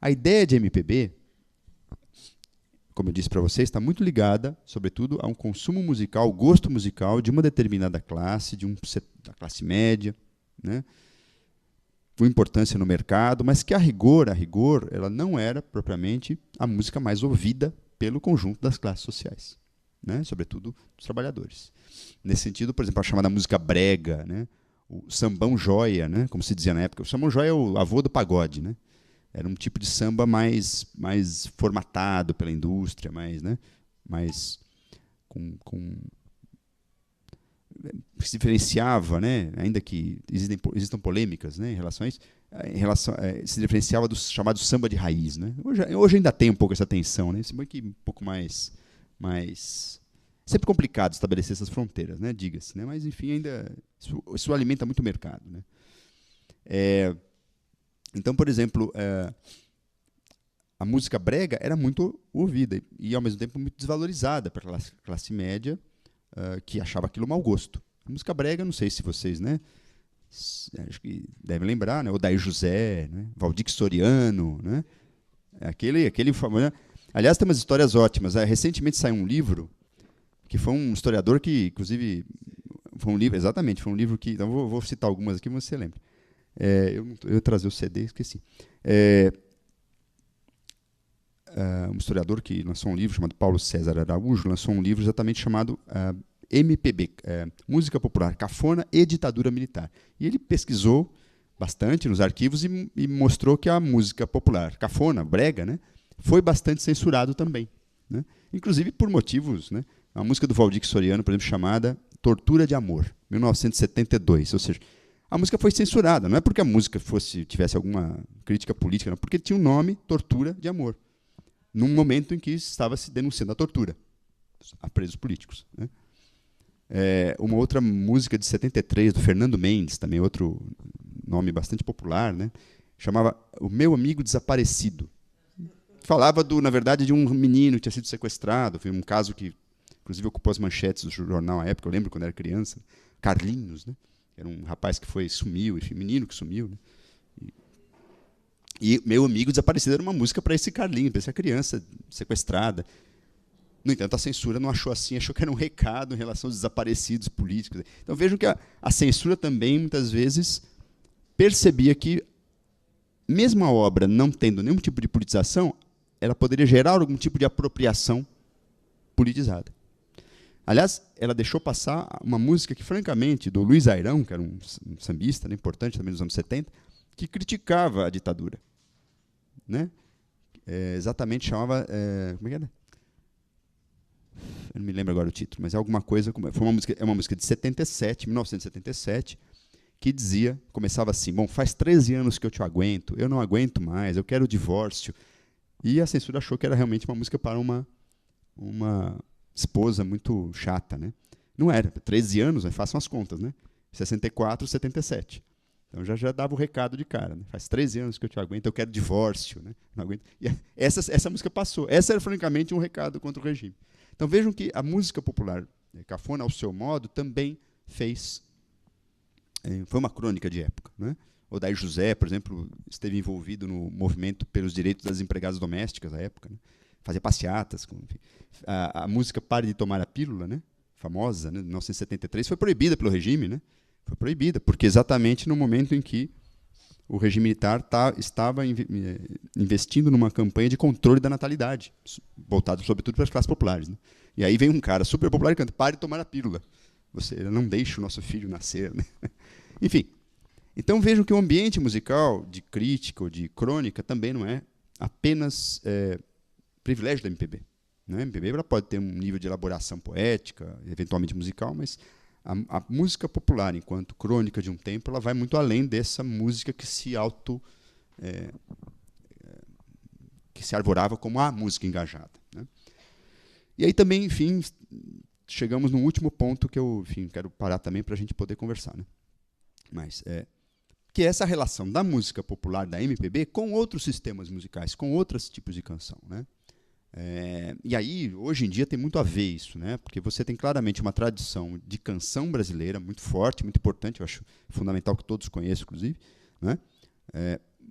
A ideia de MPB, como eu disse para vocês, está muito ligada, sobretudo, a um consumo musical, gosto musical de uma determinada classe, da classe média, né, com importância no mercado, mas que, a rigor, ela não era propriamente a música mais ouvida pelo conjunto das classes sociais, né, sobretudo dos trabalhadores. Nesse sentido, por exemplo, a chamada música brega, né, o sambão joia, né, como se dizia na época. O sambão joia é o avô do pagode, né? Era um tipo de samba mais formatado pela indústria, mais se diferenciava, né, ainda que existam polêmicas, né, em relação a isso, se diferenciava do chamado samba de raiz, né? Hoje ainda tem um pouco essa tensão, né? Se bem que um pouco mais sempre complicado estabelecer essas fronteiras, né, diga-se, né? Mas enfim, ainda isso alimenta muito o mercado, né? Então, por exemplo, a música brega era muito ouvida e, ao mesmo tempo, muito desvalorizada pela classe média, que achava aquilo mau gosto. A música brega, não sei se vocês, né, acho que devem lembrar, né, Odair José, né, Valdir Soriano, né, aquele famoso. Aliás, tem umas histórias ótimas. Recentemente saiu um livro que foi um historiador que, inclusive, foi um livro que. Então, vou citar algumas aqui, você lembra. Eu ia trazer o CD, esqueci. Um historiador que lançou um livro chamado Paulo César Araújo, lançou um livro exatamente chamado MPB, Música Popular, Cafona e Ditadura Militar. E ele pesquisou bastante nos arquivos e mostrou que a música popular, cafona, brega, né, foi bastante censurado também, né? Inclusive por motivos, né? A música do Valdir Soriano, por exemplo, chamada Tortura de Amor, 1972, ou seja, a música foi censurada. Não é porque a música tivesse alguma crítica política, não, porque tinha o nome Tortura de Amor, num momento em que estava se denunciando a tortura a presos políticos, né? Uma outra música de 73, do Fernando Mendes, também outro nome bastante popular, né? Chamava O Meu Amigo Desaparecido. Falava, na verdade, de um menino que tinha sido sequestrado. Foi um caso que, inclusive, ocupou as manchetes do jornal à época. Eu lembro quando era criança. Carlinhos, né? Era um rapaz que sumiu, enfim, menino que sumiu, né? E Meu Amigo Desaparecido era uma música para esse Carlinhos, para essa criança sequestrada. No entanto, a censura não achou assim, achou que era um recado em relação aos desaparecidos políticos. Então vejam que a censura também, muitas vezes, percebia que, mesmo a obra não tendo nenhum tipo de politização, ela poderia gerar algum tipo de apropriação politizada. Aliás, ela deixou passar uma música que, francamente, do Luiz Airão, que era um sambista, né, importante também nos anos 70, que criticava a ditadura, né? Exatamente, chamava... como é que era? Eu não me lembro agora o título, mas é alguma coisa... É uma música de 1977, que começava assim: bom, faz 13 anos que eu te aguento, eu não aguento mais, eu quero o divórcio. E a censura achou que era realmente uma música para uma esposa muito chata, né? Não era. 13 anos, façam as contas, né? 64, 77. Então já dava o recado de cara, né? Faz 13 anos que eu te aguento, eu quero divórcio, né? Não aguento. E essa música passou. Essa era, francamente, um recado contra o regime. Então vejam que a música popular cafona, ao seu modo, também foi uma crônica de época, né? Odair José, por exemplo, esteve envolvido no movimento pelos direitos das empregadas domésticas à época, né? Fazia passeatas. A música Pare de Tomar a Pílula, né, famosa, né, de 1973, foi proibida pelo regime, né? Foi proibida, porque exatamente no momento em que o regime militar estava investindo numa campanha de controle da natalidade, voltado sobretudo para as classes populares, né? E aí vem um cara super popular e canta: Pare de tomar a pílula. Você não deixa o nosso filho nascer, né? Enfim, então vejam que o ambiente musical de crítica ou de crônica também não é apenas privilégio da MPB. Né? A MPB ela pode ter um nível de elaboração poética, eventualmente musical, mas a música popular, enquanto crônica de um tempo, ela vai muito além dessa música que se arvorava como a música engajada, né? E aí também, enfim, chegamos no último ponto que eu, enfim, quero parar também para a gente poder conversar, né? Mas que é essa relação da música popular, da MPB, com outros sistemas musicais, com outros tipos de canção, né? E aí, hoje em dia, tem muito a ver isso, né? Porque você tem claramente uma tradição de canção brasileira muito forte, muito importante, eu acho fundamental que todos conheçam, inclusive, né?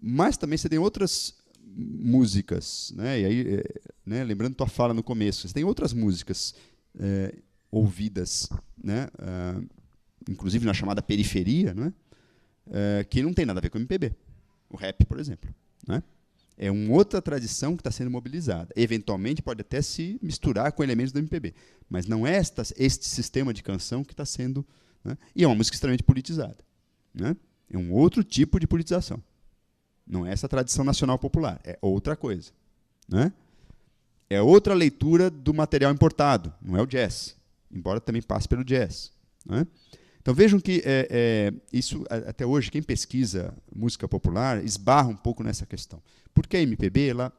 Mas também você tem outras músicas, né? E aí, né, lembrando tua fala no começo, você tem outras músicas ouvidas, né, inclusive na chamada periferia, né, que não tem nada a ver com MPB. O rap, por exemplo, né? É uma outra tradição que está sendo mobilizada. Eventualmente pode até se misturar com elementos do MPB, mas não é este sistema de canção que está sendo, né? E é uma música extremamente politizada, né? É um outro tipo de politização. Não é essa tradição nacional popular, é outra coisa, né? É outra leitura do material importado, não é o jazz, embora também passe pelo jazz, né? Então vejam que isso, até hoje, quem pesquisa música popular esbarra um pouco nessa questão. Porque a MPB ela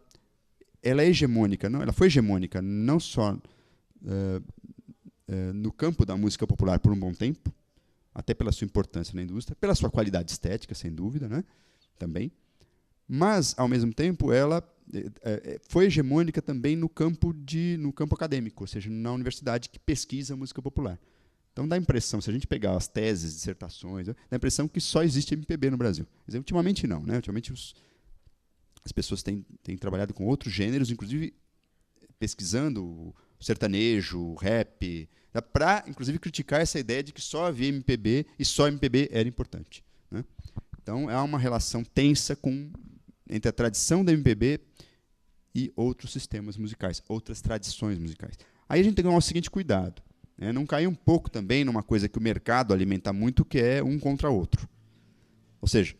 é hegemônica, não, ela foi hegemônica não só no campo da música popular por um bom tempo, até pela sua importância na indústria, pela sua qualidade estética, sem dúvida, né, também, mas, ao mesmo tempo, ela foi hegemônica também no campo acadêmico, ou seja, na universidade que pesquisa a música popular. Então dá a impressão, se a gente pegar as teses, dissertações, dá a impressão que só existe MPB no Brasil. Mas, ultimamente não, né? Ultimamente as pessoas têm trabalhado com outros gêneros, inclusive pesquisando o sertanejo, o rap, para, inclusive, criticar essa ideia de que só havia MPB e só MPB era importante, né? Então há uma relação tensa entre a tradição da MPB e outros sistemas musicais, outras tradições musicais. Aí a gente tem que tomar o seguinte cuidado. Não cair um pouco também numa coisa que o mercado alimenta muito, que é um contra outro. Ou seja,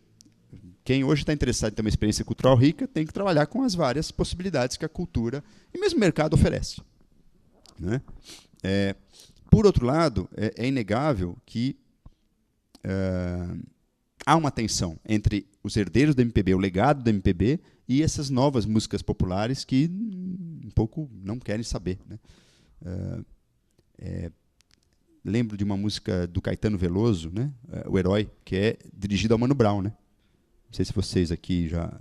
quem hoje está interessado em ter uma experiência cultural rica tem que trabalhar com as várias possibilidades que a cultura e mesmo o mercado oferece, né? Por outro lado, é inegável que há uma tensão entre os herdeiros do MPB, o legado do MPB, e essas novas músicas populares que um pouco não querem saber, né? Lembro de uma música do Caetano Veloso, né? O Herói, que é dirigida ao Mano Brown, né? Não sei se vocês aqui já,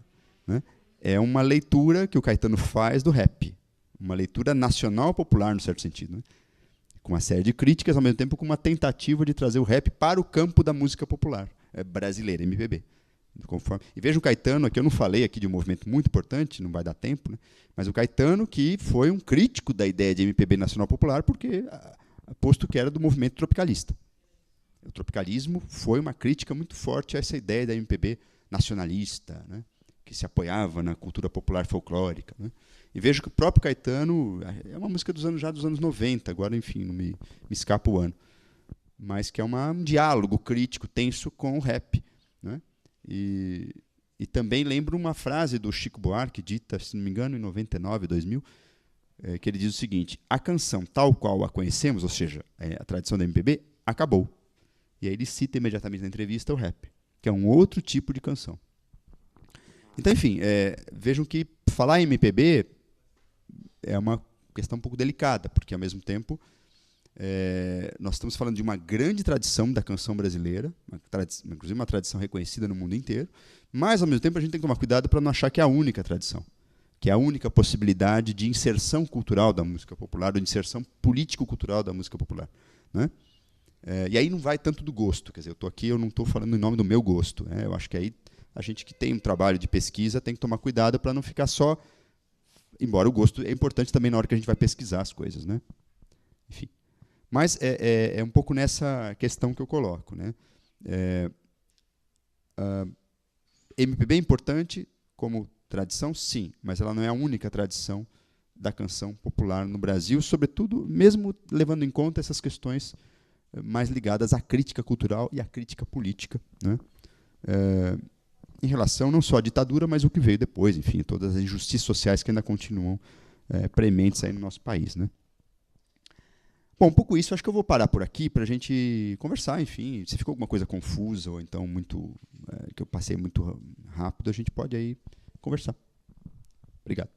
né? É uma leitura que o Caetano faz do rap, uma leitura nacional popular, no certo sentido, né? Com uma série de críticas, ao mesmo tempo com uma tentativa de trazer o rap para o campo da música popular brasileira, MPB. E veja o Caetano, aqui eu não falei aqui de um movimento muito importante, não vai dar tempo, né? Mas o Caetano que foi um crítico da ideia de MPB nacional popular, porque posto que era do movimento tropicalista. O tropicalismo foi uma crítica muito forte a essa ideia da MPB nacionalista, né? Que se apoiava na cultura popular folclórica, né? E vejo que o próprio Caetano, é uma música dos anos 90, agora, enfim, não me escapa o ano, mas que é um diálogo crítico, tenso com o rap, né? E também lembro uma frase do Chico Buarque, dita, se não me engano, em 99, 2000, que ele diz o seguinte: a canção tal qual a conhecemos, ou seja, a tradição da MPB, acabou. E aí ele cita imediatamente na entrevista o rap, que é um outro tipo de canção. Então, enfim, vejam que falar em MPB é uma questão um pouco delicada, porque, ao mesmo tempo, nós estamos falando de uma grande tradição da canção brasileira, inclusive uma tradição reconhecida no mundo inteiro, mas, ao mesmo tempo, a gente tem que tomar cuidado para não achar que é a única tradição, que é a única possibilidade de inserção cultural da música popular, ou de inserção político-cultural da música popular, né? E aí não vai tanto do gosto, quer dizer, eu estou aqui, eu não estou falando em nome do meu gosto, né? Eu acho que aí a gente que tem um trabalho de pesquisa tem que tomar cuidado para não ficar só, embora o gosto é importante também na hora que a gente vai pesquisar as coisas, né? Enfim. Mas é um pouco nessa questão que eu coloco, né? MPB é importante como tradição, sim, mas ela não é a única tradição da canção popular no Brasil, sobretudo, mesmo levando em conta essas questões mais ligadas à crítica cultural e à crítica política, né? Em relação não só à ditadura, mas o que veio depois, enfim, todas as injustiças sociais que ainda continuam prementes aí no nosso país, né? Bom, um pouco isso, acho que eu vou parar por aqui para a gente conversar, enfim, se ficou alguma coisa confusa ou então muito que eu passei muito rápido, a gente pode aí conversar. Obrigado.